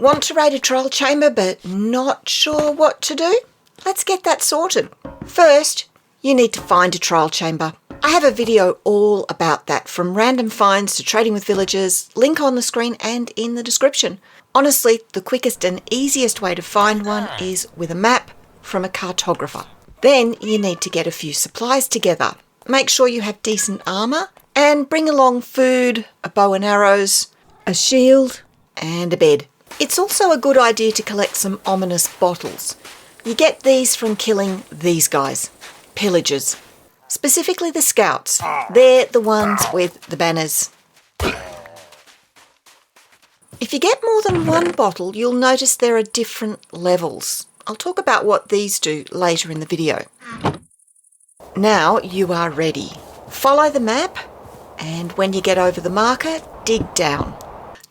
Want to raid a trial chamber but not sure what to do? Let's get that sorted. First, you need to find a trial chamber. I have a video all about that, from random finds to trading with villagers, link on the screen and in the description. Honestly, the quickest and easiest way to find one is with a map from a cartographer. Then you need to get a few supplies together. Make sure you have decent armour and bring along food, a bow and arrows, a shield and a bed. It's also a good idea to collect some ominous bottles. You get these from killing these guys, pillagers. Specifically the scouts. They're the ones with the banners. If you get more than one bottle, you'll notice there are different levels. I'll talk about what these do later in the video. Now you are ready. Follow the map, and when you get over the marker, dig down.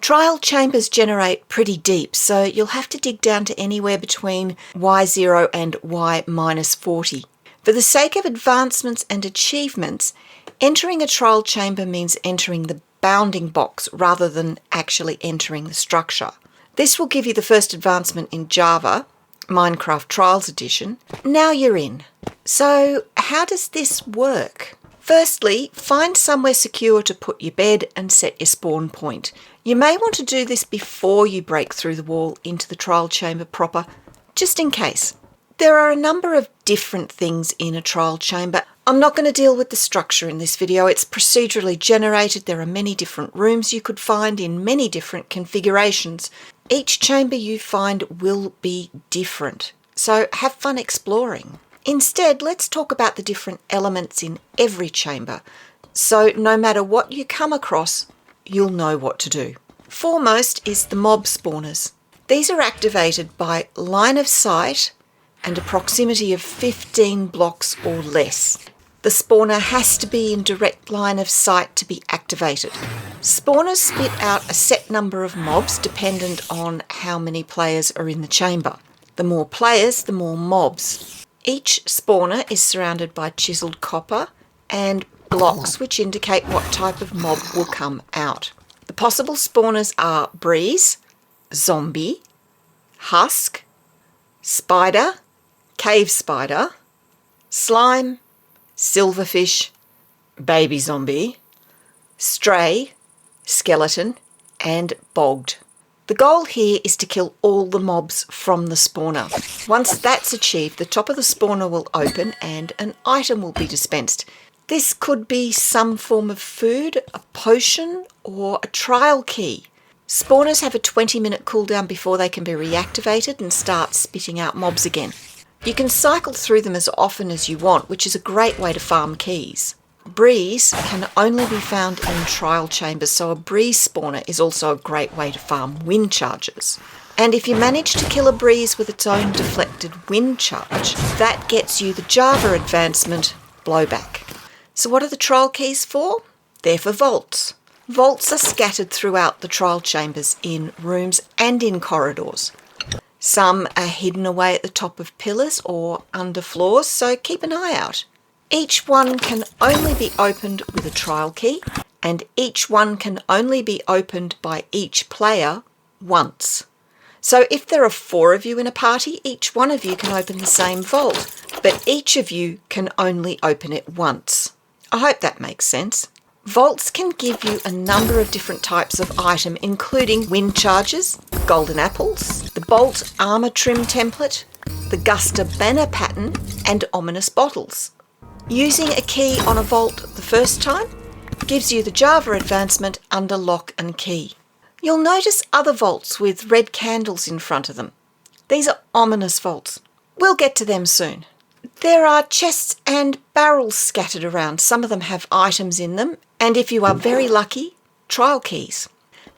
Trial chambers generate pretty deep, so you'll have to dig down to anywhere between Y0 and Y-40. For the sake of advancements and achievements, entering a trial chamber means entering the bounding box rather than actually entering the structure. This will give you the first advancement in Java, Minecraft Trials Edition. Now you're in. So how does this work? Firstly, find somewhere secure to put your bed and set your spawn point. You may want to do this before you break through the wall into the trial chamber proper, just in case. There are a number of different things in a trial chamber. I'm not going to deal with the structure in this video. It's procedurally generated. There are many different rooms you could find in many different configurations. Each chamber you find will be different, so have fun exploring. Instead, let's talk about the different elements in every chamber, so no matter what you come across, you'll know what to do. Foremost is the mob spawners. These are activated by line of sight and a proximity of 15 blocks or less. The spawner has to be in direct line of sight to be activated. Spawners spit out a set number of mobs dependent on how many players are in the chamber. The more players, the more mobs. Each spawner is surrounded by chiseled copper and blocks which indicate what type of mob will come out. The possible spawners are breeze, zombie, husk, spider, cave spider, slime, silverfish, baby zombie, stray, skeleton, and bogged. The goal here is to kill all the mobs from the spawner. Once that's achieved, the top of the spawner will open and an item will be dispensed. This could be some form of food, a potion, or a trial key. Spawners have a 20-minute cooldown before they can be reactivated and start spitting out mobs again. You can cycle through them as often as you want, which is a great way to farm keys. Breeze can only be found in trial chambers, so a breeze spawner is also a great way to farm wind charges. And if you manage to kill a breeze with its own deflected wind charge, that gets you the Java advancement blowback. So what are the trial keys for? They're for vaults. Vaults are scattered throughout the trial chambers in rooms and in corridors. Some are hidden away at the top of pillars or under floors, so keep an eye out. Each one can only be opened with a trial key, and each one can only be opened by each player once. So if there are 4 of you in a party, each one of you can open the same vault, but each of you can only open it once. I hope that makes sense. Vaults can give you a number of different types of item, including wind charges, golden apples, the bolt armor trim template, the Guster banner pattern, and ominous bottles. Using a key on a vault the first time gives you the Java advancement under lock and key. You'll notice other vaults with red candles in front of them. These are ominous vaults. We'll get to them soon. There are chests and barrels scattered around. Some of them have items in them, and if you are very lucky, trial keys.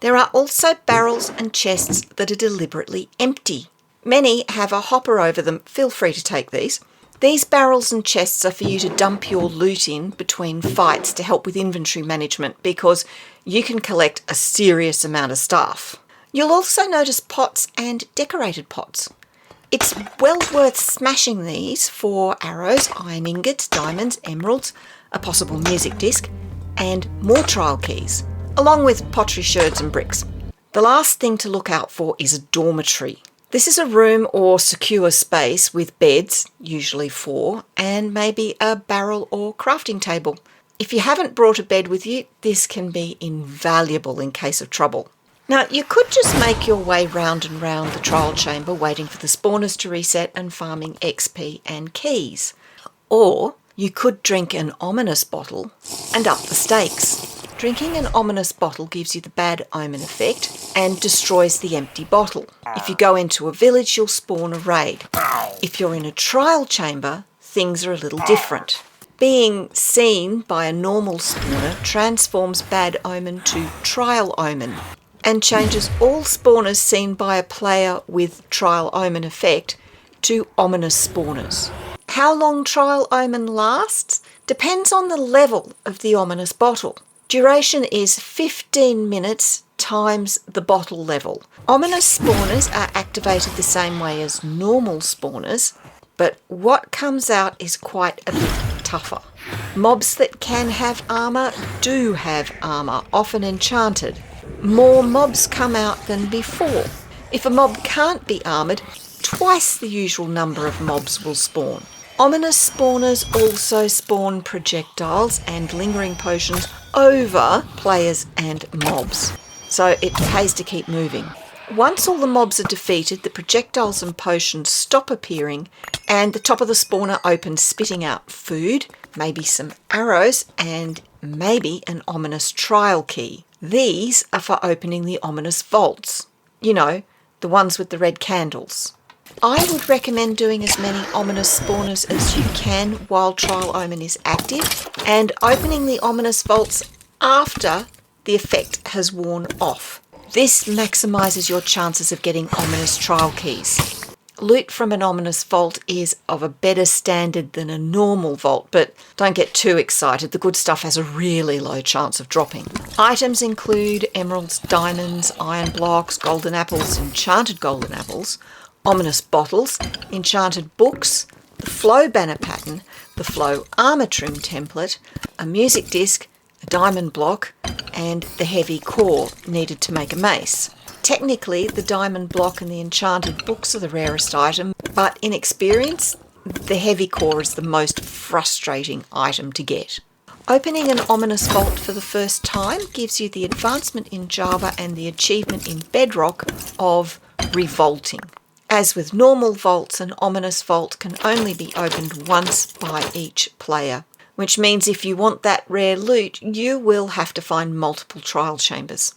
There are also barrels and chests that are deliberately empty. Many have a hopper over them. Feel free to take these. These barrels and chests are for you to dump your loot in between fights to help with inventory management, because you can collect a serious amount of stuff. You'll also notice pots and decorated pots. It's well worth smashing these for arrows, iron ingots, diamonds, emeralds, a possible music disc, and more trial keys, along with pottery sherds and bricks. The last thing to look out for is a dormitory. This is a room or secure space with beds, usually 4, and maybe a barrel or crafting table. If you haven't brought a bed with you, this can be invaluable in case of trouble. Now, you could just make your way round and round the trial chamber waiting for the spawners to reset and farming XP and keys. Or you could drink an ominous bottle and up the stakes. Drinking an ominous bottle gives you the bad omen effect and destroys the empty bottle. If you go into a village, you'll spawn a raid. If you're in a trial chamber, things are a little different. Being seen by a normal spawner transforms bad omen to trial omen and changes all spawners seen by a player with trial omen effect to ominous spawners. How long trial omen lasts depends on the level of the ominous bottle. Duration is 15 minutes times the bottle level. Ominous spawners are activated the same way as normal spawners, but what comes out is quite a bit tougher. Mobs that can have armour do have armour, often enchanted. More mobs come out than before. If a mob can't be armoured, twice the usual number of mobs will spawn. Ominous spawners also spawn projectiles and lingering potions over players and mobs, so it pays to keep moving. Once all the mobs are defeated, the projectiles and potions stop appearing and the top of the spawner opens, spitting out food, maybe some arrows, and maybe an ominous trial key. These are for opening the ominous vaults. You know, the ones with the red candles. I would recommend doing as many ominous spawners as you can while Trial Omen is active, and opening the ominous vaults after the effect has worn off. This maximises your chances of getting ominous trial keys. Loot from an ominous vault is of a better standard than a normal vault, but don't get too excited. The good stuff has a really low chance of dropping. Items include emeralds, diamonds, iron blocks, golden apples, enchanted golden apples, ominous bottles, enchanted books, the flow banner pattern, the flow armour trim template, a music disc, a diamond block, and the heavy core needed to make a mace. Technically, the diamond block and the enchanted books are the rarest item, but in experience, the heavy core is the most frustrating item to get. Opening an ominous vault for the first time gives you the advancement in Java and the achievement in Bedrock of revolting. As with normal vaults, an ominous vault can only be opened once by each player, which means if you want that rare loot, you will have to find multiple trial chambers.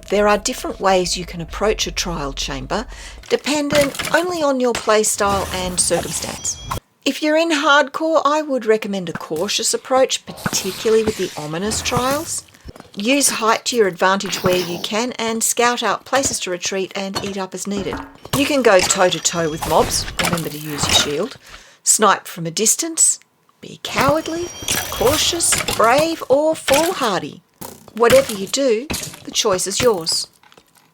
There are different ways you can approach a trial chamber, dependent only on your playstyle and circumstance. If you're in hardcore, I would recommend a cautious approach, particularly with the ominous trials. Use height to your advantage where you can and scout out places to retreat and eat up as needed. You can go toe-to-toe with mobs, remember to use your shield, snipe from a distance, be cowardly, cautious, brave or foolhardy. Whatever you do, the choice is yours.